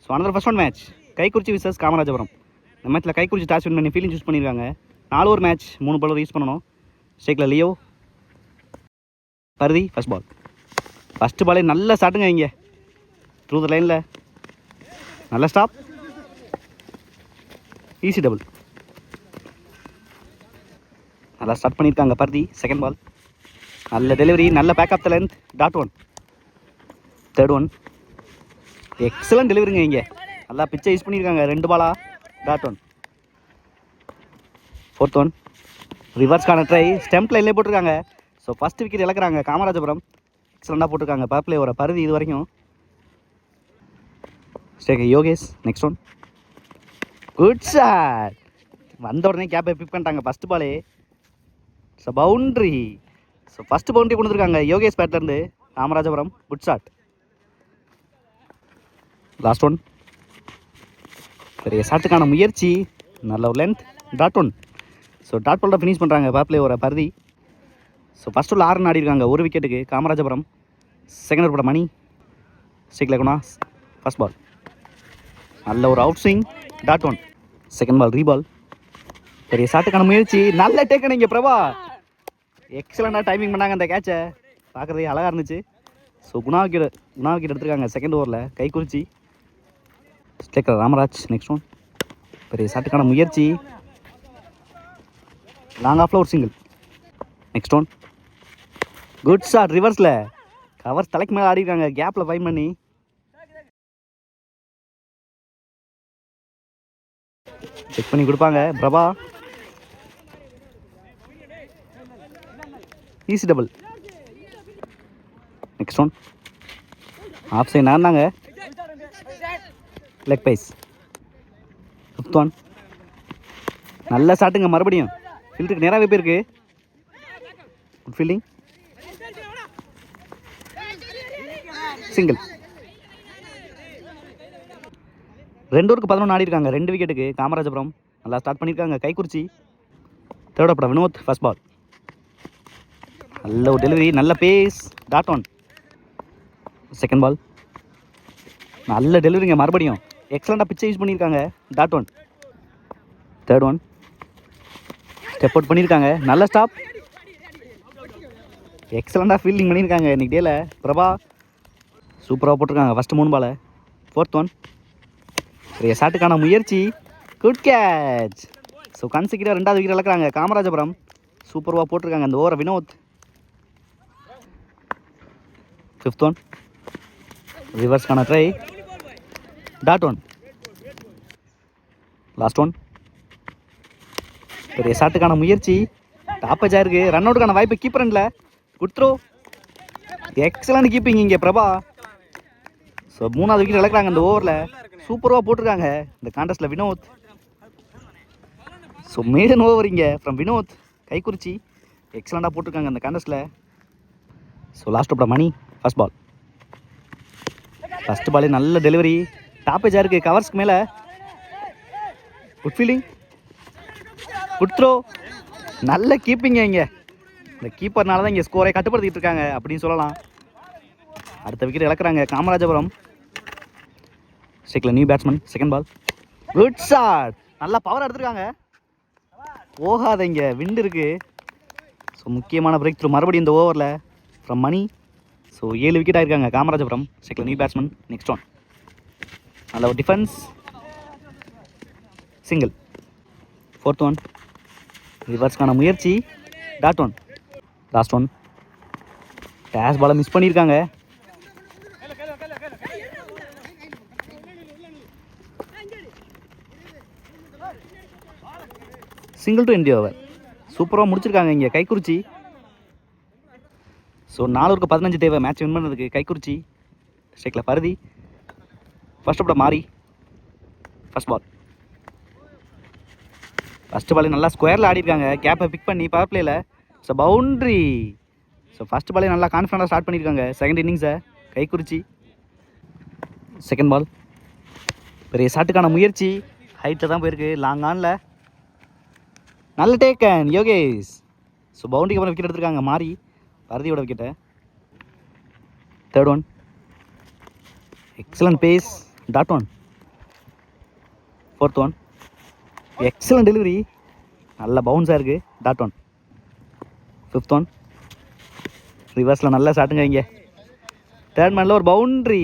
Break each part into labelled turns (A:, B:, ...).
A: So another first one match Kaikkurichi versus Kamarajapuram. இந்த மேட்ச்சில் Kaikkurichi toss win பண்ணி ஃபீல்டிங் சூஸ் பண்ணியிருக்காங்க. 4 ஓவர் மேட்ச், 3 பவுலர் யூஸ் பண்ணணும். ஸ்ட்ரைக்கில் லியோ, பருதி ஃபர்ஸ்ட் பால். ஃபஸ்ட்டு பாலே நல்லா ஸ்டார்ட்டுங்க இங்கே த்ரூ த லைனில், நல்ல ஸ்டாப், ஈஸி டபுள். நல்லா ஸ்டார்ட் பண்ணியிருக்காங்க பருதி. செகண்ட் பால் நல்ல டெலிவரி, நல்ல back of the length, dot one. Third one excellent டெலிவரிங்க இங்கே, நல்லா பிச்சை யூஸ் பண்ணியிருக்காங்க. 2 பாலா, டாட் ஒன். ஃபோர்த் ஒன் ரிவர்ஸ்க்கான ட்ரை, ஸ்டெம்ப் லைன்லேயே போட்டிருக்காங்க. ஸோ ஃபஸ்ட் விக்கெட் இழக்கிறாங்க காமராஜபுரம். எக்ஸலண்டாக போட்டிருக்காங்க பவர் பிளே ஒரு பருதி இது வரைக்கும். ஸ்டேக் Yogesh, next one good shot. வந்த உடனே கேப்பை பிக் பண்ணிட்டாங்க ஃபஸ்ட் பாலே. So boundary. So first boundary கொடுத்துருக்காங்க யோகேஷ் பேட்லேருந்து Kamarajapuram. Good shot. Last one பெரிய ஷாட்டுக்கான முயற்சி, நல்ல ஒரு length, dot one. So dot ball தான் ஃபினிஷ் பண்ணுறாங்க பவர் பிளே ஒரு பருதி. ஸோ ஃபஸ்ட் உள்ள 6 ரன் ஆடிருக்காங்க ஒரு விக்கெட்டுக்கு காமராஜபுரம். செகண்ட் ஓவர் போட மணி, ஸ்ட்ரைக்கில் குணா ஃபஸ்ட் பால், நல்ல ஒரு out swing, dot one. Second ball ரீபால், பெரிய ஷாட்டுக்கான முயற்சி, நல்ல டேக்கன் இங்கே பிரபா. எக்ஸலண்டாக டைமிங் பண்ணாங்க அந்த கேட்சை, பார்க்குறதே அழகாக இருந்துச்சு. ஸோ குணா விக்கெட் எடுத்துருக்காங்க செகண்ட் ஓவரில் Kaikurichi. Striker Ramaraj, next one பெரிய ஷாட்டுக்கான முயற்சி, லாங் ஆஃபில் ஒரு single. Next one good shot ரிவர்ஸில், கவர்ஸ் தலைக்கு மேலே ஆடிருக்காங்க கேப்பில் ஃபைன் பண்ணி. செக் பண்ணி கொடுப்பாங்க Prabha. Easy double. Next one off side நடந்தாங்க, லெக் பைஸ். ஃபிஃப்த் ஒன் நல்ல ஷாட்டுங்க மறுபடியும், ஃபீல்டுக்கு நேராகவே போயிருக்கு. Good fielding, single. 2 ஓவருக்கு 11 ஆடிருக்காங்க 2 விக்கெட்டுக்கு காமராஜபுரம். நல்லா ஸ்டார்ட் பண்ணியிருக்காங்க Kaikkurichi. Third over Vinod first ball, நல்ல ஒரு டெலிவரி, நல்ல pace, dot one. Second ball நல்ல டெலிவரிங்க மறுபடியும், எக்ஸலண்டாக பிச்சை யூஸ் பண்ணியிருக்காங்க, dot one. Third one step out பண்ணியிருக்காங்க, நல்ல ஸ்டாப், எக்ஸலண்டாக ஃபீல்டிங் பண்ணியிருக்காங்க இன்றைக்கி டேல பிரபா. சூப்பராக போட்டிருக்காங்க ஃபஸ்ட்டு 3 பாலை. ஃபோர்த் ஒன் பெரிய ஷாட்டுக்கான முயற்சி, குட் கேட்ச். ஸோ கன்சிக்யூட்டிவாக 2வது விக்கெட் இழக்கிறாங்க காமராஜபுரம். சூப்பராக போட்டிருக்காங்க அந்த ஓவரை வினோத். ஃபிஃப்த் ஒன் ரிவர்ஸ்க்கான try, dot one. Last one பெரிய ஷாட்டுக்கான முயற்சி, டாப்பேஜ் ஆயிருக்கு, ரன் அவுட்டுக்கான வாய்ப்பு கீப்பர் இல்லை. குட் த்ரோ, எக்ஸலண்ட் கீப்பிங் இங்கே பிரபா. ஸோ 3வது விக்கெட் இழக்கிறாங்க இந்த ஓவரில். சூப்பராக போட்டிருக்காங்க இந்த கான்டெஸ்ட்டில் வினோத். ஸோ மேடன் ஓவர் இங்கே ஃப்ரம் வினோத் கைக்குறிச்சி. எக்ஸலண்டாக போட்டிருக்காங்க இந்த கான்டெஸ்ட்டில். ஸோ லாஸ்ட் ஓவர் மணி ஃபர்ஸ்ட் பால். ஃபஸ்ட்டு பாலே நல்ல டெலிவரி, டாப்பேஜாக இருக்குது கவர்ஸ்க்கு மேலே. குட் ஃபீல்டிங், குட் த்ரோ, நல்ல கீப்பிங்க இங்கே. இந்த கீப்பர்னால தான் இங்கே ஸ்கோரை கட்டுப்படுத்திட்டு இருக்காங்க அப்படின்னு சொல்லலாம். அடுத்த விக்கெட் இழக்கிறாங்க காமராஜபுரம். ஸ்ட்ரைக்கில் new batsman. Second ball good shot, நல்லா பவர் எடுத்துருக்காங்க, போகாத இங்கே விண்டு இருக்குது. ஸோ முக்கியமான பிரேக் த்ரூ மறுபடியும் இந்த ஓவரில் ஃப்ரம் மணி. ஸோ 7 விக்கெட் ஆகிருக்காங்க காமராஜபுரம். ஸ்ட்ரைக்கில் நியூ பேட்ஸ்மேன். நெக்ஸ்ட் ஒன் நல்ல ஒரு டிஃபென்ஸ், சிங்கிள். ஃபோர்த் ஒன் ரிவர்ஸ்க்கான முயற்சி, dot one. Last one dash பாலை மிஸ் பண்ணியிருக்காங்க. Single to end over. சூப்பராக முடிச்சிருக்காங்க இங்கே கைக்குறிச்சி. ஸோ 4 ஓவருக்கு 15 தேவை மேட்ச் வின் பண்ணுறதுக்கு கைக்குறிச்சி. ஸ்ட்ரைக்கில் பருதி ஃபர்ஸ்ட் ஓவர் மாறி ஃபர்ஸ்ட் பால். ஃபஸ்ட்டு பாலே நல்லா ஸ்கொயரில் ஆடிருக்காங்க கேப்பை பிக் பண்ணி பவர் பிளேயில். So boundary. ஸோ ஃபஸ்ட்டு பாலே நல்லா கான்ஃபிடண்டாக ஸ்டார்ட் பண்ணியிருக்காங்க செகண்ட் இன்னிங்ஸை கைக்குறிச்சி. செகண்ட் பால் பெரிய ஷாட்டுக்கான முயற்சி, ஹைட்டில் தான் போயிருக்கு, லாங் ஆனில், நல்ல டேக்கன் யோகேஷ். ஸோ பவுண்டரிக்கு அப்புறம் விக்கெட் எடுத்துருக்காங்க மாறி பருதியோட விக்கெட்டை. Third one excellent pace, dot one. 4th one. Excellent delivery, நல்ல பவுன்ஸாக இருக்குது. Dot one. 5th one. ரிவர்ஸில் நல்லா ஷாட்டுங்க இங்கே. 3rd மேனில் ஒரு பவுண்ட்ரி,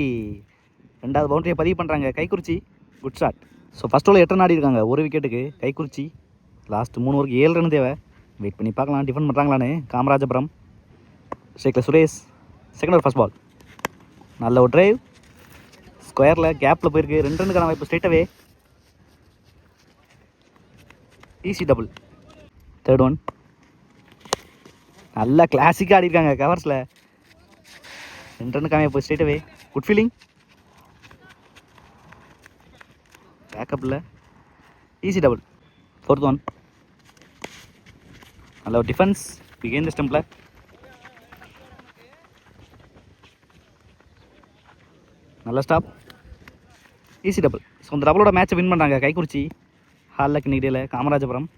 A: 2வது பவுண்ட்ரியை பதிவு பண்ணுறாங்க Kaikkurichi. Good shot. So first ஓவரில் 8 ரன் ஆடி இருக்காங்க, ஒரு விக்கெட்டுக்கு கைக்குறிச்சி. லாஸ்ட் 3 ஓவருக்கு 7 ரன் தேவை. வெயிட் பண்ணி பார்க்கலாம் டிஃபன் பண்ணுறாங்களான்னு. காமராஜபுரம் ஷேக்கில் Suresh. Second over first ball, நல்ல ஒரு டிரைவ், ஸ்கொயரில் கேப்பில் போயிருக்கு. 2 ரன்னுக்கான வாய்ப்பு ஸ்ட்ரைட்டாகவே. Easy double. 3rd one. நல்லா கிளாசிக்காக ஆடி இருக்காங்க கவர்ஸில். 2 ரன்னுக்கான வாய்ப்பு ஸ்ட்ரைட்டாகவே. குட் ஃபீலிங், பேக்கப்பில் ஈஸி டபுள். 4th one. நல்ல ஒரு டிஃபென்ஸ் பிகைன் த ஸ்டம்பில். நல்ல ஸ்டாப், ஈஸி டபுள். ஸோ இந்த டபுளோட மேட்சை வின் பண்ணுறாங்க கைக்குறிச்சி. ஹாலில் கிண்ணிக்கிட்டே காமராஜபுரம்.